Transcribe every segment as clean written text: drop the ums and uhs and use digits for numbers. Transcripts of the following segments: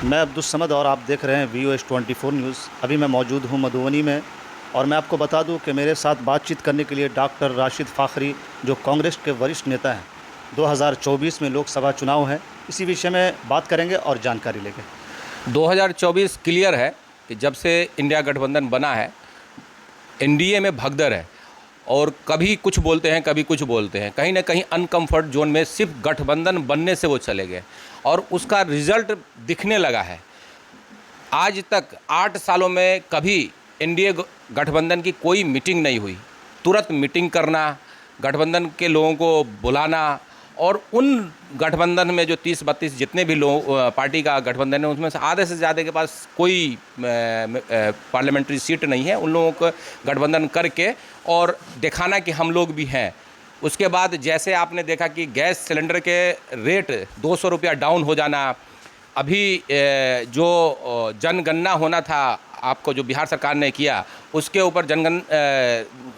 मैं अब्दुल समद और आप देख रहे हैं VOS24 न्यूज़। अभी मैं मौजूद हूं मधुबनी में और मैं आपको बता दूं कि मेरे साथ बातचीत करने के लिए डॉक्टर राशिद फ़ाखरी, जो कांग्रेस के वरिष्ठ नेता हैं। 2024 में लोकसभा चुनाव है, इसी विषय में बात करेंगे और जानकारी लेंगे। 2024 क्लियर है कि जब से इंडिया गठबंधन बना है, एनडीए में भगदड़ है और कभी कुछ बोलते हैं, कभी कुछ बोलते हैं। कहीं ना कहीं अनकंफर्ट जोन में सिर्फ गठबंधन बनने से वो चले गए और उसका रिजल्ट दिखने लगा है। आज तक 8 सालों में कभी एनडीए गठबंधन की कोई मीटिंग नहीं हुई। तुरंत मीटिंग करना, गठबंधन के लोगों को बुलाना और उन गठबंधन में जो 30-32 जितने भी लोग पार्टी का गठबंधन है, उसमें से आधे से ज़्यादा के पास कोई पार्लियामेंट्री सीट नहीं है। उन लोगों को गठबंधन करके और दिखाना कि हम लोग भी हैं। उसके बाद जैसे आपने देखा कि गैस सिलेंडर के रेट 200 रुपया डाउन हो जाना, अभी जो जनगणना होना था, आपको जो बिहार सरकार ने किया, उसके ऊपर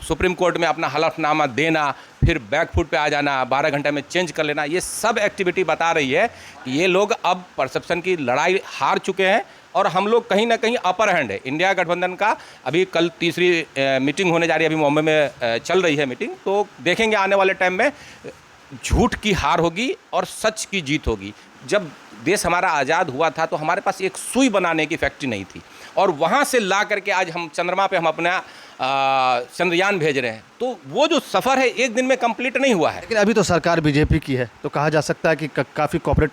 सुप्रीम कोर्ट में अपना हलफनामा देना, फिर बैकफुट पे आ जाना, 12 घंटे में चेंज कर लेना, ये सब एक्टिविटी बता रही है कि ये लोग अब परसेप्शन की लड़ाई हार चुके हैं और हम लोग कहीं ना कहीं अपर हैंड है। इंडिया गठबंधन का अभी कल तीसरी मीटिंग होने जा रही है, अभी मुंबई में चल रही है मीटिंग। तो देखेंगे आने वाले टाइम में झूठ की हार होगी और सच की जीत होगी। जब देश हमारा आज़ाद हुआ था तो हमारे पास एक सुई बनाने की फैक्ट्री नहीं थी और वहाँ से ला करके आज हम चंद्रमा पे हम अपना चंद्रयान भेज रहे हैं। तो वो जो सफ़र है एक दिन में कंप्लीट नहीं हुआ है। लेकिन अभी तो सरकार बीजेपी की है, तो कहा जा सकता है कि काफ़ी कॉपरेट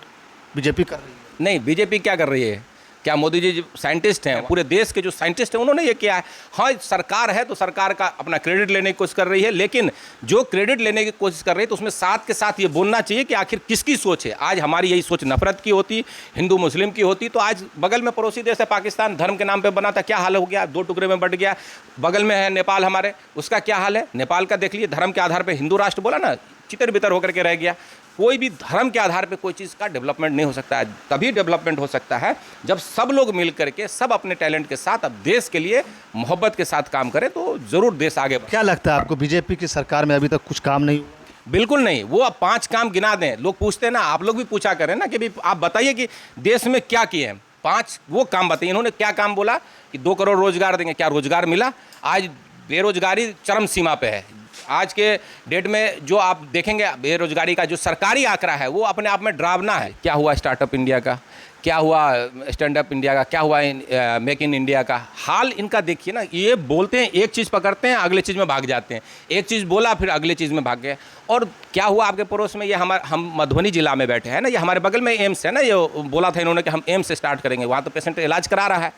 बीजेपी कर रही है। नहीं, बीजेपी क्या कर रही है? क्या मोदी जी जो साइंटिस्ट हैं, पूरे देश के जो साइंटिस्ट हैं, उन्होंने ये किया है? हाँ, सरकार है तो सरकार का अपना क्रेडिट लेने की कोशिश कर रही है, लेकिन जो क्रेडिट लेने की कोशिश कर रही है तो उसमें साथ के साथ ये बोलना चाहिए कि आखिर किसकी सोच है। आज हमारी यही सोच नफरत की होती, हिंदू मुस्लिम की होती, तो आज बगल में पड़ोसी देश है पाकिस्तान, धर्म के नाम पर बना था, क्या हाल हो गया? 2 टुकड़े में बट गया। बगल में है नेपाल हमारे, उसका क्या हाल है? नेपाल का देख लीजिए, धर्म के आधार पर हिंदू राष्ट्र बोला ना, चितर बितर होकर के रह गया। कोई भी धर्म के आधार पे कोई चीज़ का डेवलपमेंट नहीं हो सकता है। तभी डेवलपमेंट हो सकता है जब सब लोग मिल करके, सब अपने टैलेंट के साथ अब देश के लिए मोहब्बत के साथ काम करें, तो ज़रूर देश आगे बढ़े। क्या लगता है आपको, बीजेपी की सरकार में अभी तक कुछ काम नहीं हुआ? बिल्कुल नहीं। वो अब 5 काम गिना दें। लोग पूछते हैं ना, आप लोग भी पूछा करें ना कि भी आप बताइए कि देश में क्या किए हैं। 5 वो काम बताइए। इन्होंने क्या काम बोला कि 2 करोड़ रोजगार देंगे, क्या रोजगार मिला? आज बेरोजगारी चरम सीमा पे है। आज के डेट में जो आप देखेंगे बेरोजगारी का जो सरकारी आंकड़ा है, वो अपने आप में डरावना है। क्या हुआ स्टार्टअप इंडिया का, क्या हुआ स्टैंड अप इंडिया का, क्या हुआ मेक इन इंडिया का? हाल इनका देखिए ना, ये बोलते हैं एक चीज़, पकड़ते हैं अगले चीज़ में भाग जाते हैं। एक चीज़ बोला फिर अगले चीज़ में भाग गए। और क्या हुआ आपके पड़ोस में, ये हम मधुबनी जिला में बैठे हैं ना, ये हमारे बगल में एम्स है ना, ये बोला था इन्होंने कि हम एम्स से स्टार्ट करेंगे। वहाँ तो पेशेंट इलाज करा रहा है,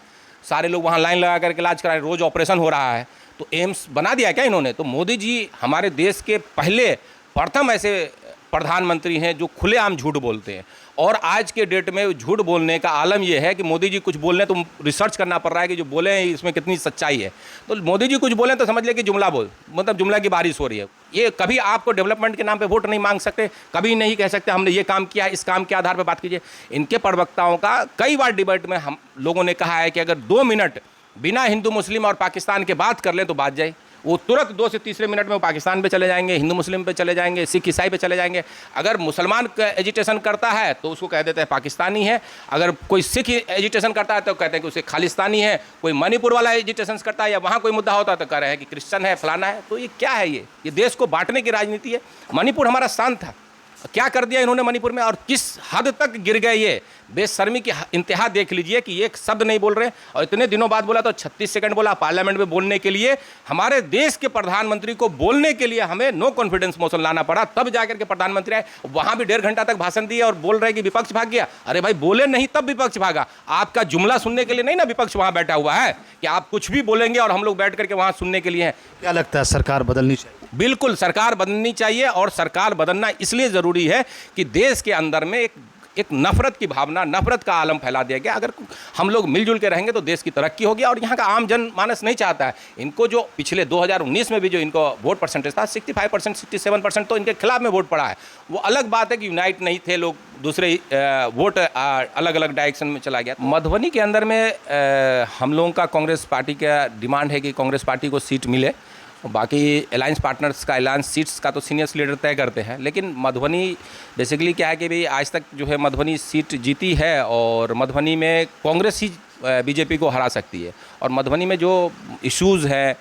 सारे लोग वहाँ लाइन लगा करके इलाज करा रहे हैं, रोज़ ऑपरेशन हो रहा है। तो एम्स बना दिया क्या इन्होंने? तो मोदी जी हमारे देश के प्रथम ऐसे प्रधानमंत्री हैं जो खुलेआम झूठ बोलते हैं। और आज के डेट में झूठ बोलने का आलम यह है कि मोदी जी कुछ बोल रहे हैं तो रिसर्च करना पड़ रहा है कि जो बोले हैं इसमें कितनी सच्चाई है। तो मोदी जी कुछ बोले तो समझ ले कि जुमला मतलब जुमला की बारिश हो रही है। ये कभी आपको डेवलपमेंट के नाम पे वोट नहीं मांग सकते, कभी नहीं कह सकते हमने ये काम किया, इस काम के आधार पर बात कीजिए। इनके प्रवक्ताओं का कई बार डिबेट में हम लोगों ने कहा है कि अगर 2 मिनट बिना हिंदू मुस्लिम और पाकिस्तान के बात कर लें तो बात जाए। वो तुरंत 2 से तीसरे मिनट में वो पाकिस्तान पे चले जाएंगे, हिंदू मुस्लिम पे चले जाएंगे, सिख ईसाई पे चले जाएंगे। अगर मुसलमान का एजिटेशन करता है तो उसको कह देते हैं पाकिस्तानी है। अगर कोई सिख एजिटेशन करता है तो कहते हैं कि उसे खालिस्तानी है। कोई मणिपुर वाला एजिटेशन करता है या वहाँ कोई मुद्दा होता है तो कह रहे हैं कि क्रिश्चियन है, फलाना है। तो ये क्या है? ये देश को बांटने की राजनीति है। मणिपुर हमारा शांत था, क्या कर दिया इन्होंने मणिपुर में और किस हद तक गिर गए। ये बेशर्मी की इंतहा देख लीजिए कि एक शब्द नहीं बोल रहे और इतने दिनों बाद बोला तो 36 सेकंड बोला पार्लियामेंट में बोलने के लिए। हमारे देश के प्रधानमंत्री को बोलने के लिए हमें नो कॉन्फिडेंस मोशन लाना पड़ा, तब जाकर के प्रधानमंत्री आए। वहाँ भी 1.5 घंटा तक भाषण दिए और बोल रहे कि विपक्ष भाग गया। अरे भाई, बोले नहीं तब विपक्ष भागा। आपका जुमला सुनने के लिए नहीं ना विपक्ष वहाँ बैठा हुआ है कि आप कुछ भी बोलेंगे और हम लोग बैठ करके वहाँ सुनने के लिए हैं। क्या लगता है, सरकार बदलनी चाहिए? बिल्कुल सरकार बदलनी चाहिए और सरकार बदलना इसलिए ज़रूरी है कि देश के अंदर में एक नफरत की भावना, नफरत का आलम फैला दिया गया। अगर हम लोग मिलजुल के रहेंगे तो देश की तरक्की होगी और यहाँ का आम जन मानस नहीं चाहता है। इनको जो पिछले 2019 में भी जो इनको वोट परसेंटेज था 65%, 67% तो इनके खिलाफ में वोट पड़ा है। वो अलग बात है कि यूनाइट नहीं थे लोग, दूसरे वोट अलग अलग डायरेक्शन में चला गया। मधुबनी के अंदर में हम लोगों का कांग्रेस पार्टी का डिमांड है कि कांग्रेस पार्टी को सीट मिले बाकी अलायंस पार्टनर्स का अलायंस सीट्स का तो सीनियर लीडर तय करते हैं, लेकिन मधुबनी बेसिकली क्या है कि भाई आज तक जो है मधुबनी सीट जीती है और मधुबनी में कांग्रेस ही बीजेपी को हरा सकती है। और मधुबनी में जो इश्यूज़ हैं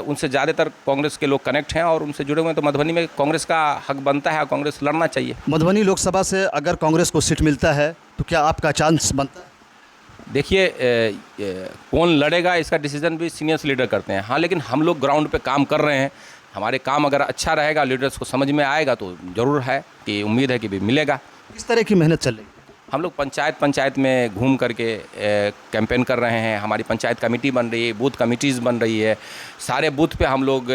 उनसे ज़्यादातर कांग्रेस के लोग कनेक्ट हैं और उनसे जुड़े हुए हैं, तो मधुबनी में कांग्रेस का हक बनता है और कांग्रेस लड़ना चाहिए। मधुबनी लोकसभा से अगर कांग्रेस को सीट मिलता है तो क्या आपका चांस बनता है? देखिए कौन लड़ेगा इसका डिसीजन भी सीनियर्स लीडर करते हैं। हाँ, लेकिन हम लोग ग्राउंड पे काम कर रहे हैं, हमारे काम अगर अच्छा रहेगा, लीडर्स को समझ में आएगा तो ज़रूर है कि उम्मीद है कि भी मिलेगा। किस तरह की मेहनत चल रही है? हम लोग पंचायत में घूम करके कैंपेन कर रहे हैं। हमारी पंचायत कमेटी बन रही है, बूथ कमिटीज़ बन रही है। सारे बूथ पे हम लोग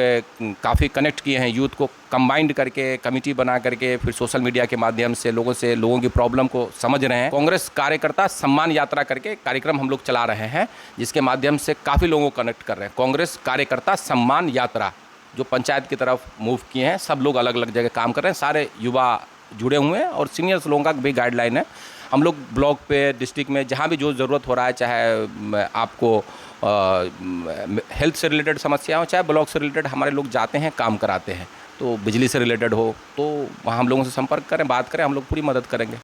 काफ़ी कनेक्ट किए हैं, यूथ को कंबाइंड करके कमेटी बना करके फिर सोशल मीडिया के माध्यम से लोगों की प्रॉब्लम को समझ रहे हैं। कांग्रेस कार्यकर्ता सम्मान यात्रा करके कार्यक्रम हम लोग चला रहे हैं, जिसके माध्यम से काफ़ी लोगों को कनेक्ट कर रहे हैं। कांग्रेस कार्यकर्ता सम्मान यात्रा जो पंचायत की तरफ मूव किए हैं, सब लोग अलग अलग जगह काम कर रहे हैं, सारे युवा जुड़े हुए हैं और सीनियर्स लोगों का भी गाइडलाइन है। हम लोग ब्लॉक पे, डिस्ट्रिक्ट में जहाँ भी जो ज़रूरत हो रहा है, चाहे आपको हेल्थ से रिलेटेड समस्या हो, चाहे ब्लॉक से रिलेटेड, हमारे लोग जाते हैं, काम कराते हैं। तो बिजली से रिलेटेड हो तो वहाँ हम लोगों से संपर्क करें, बात करें, हम लोग पूरी मदद करेंगे।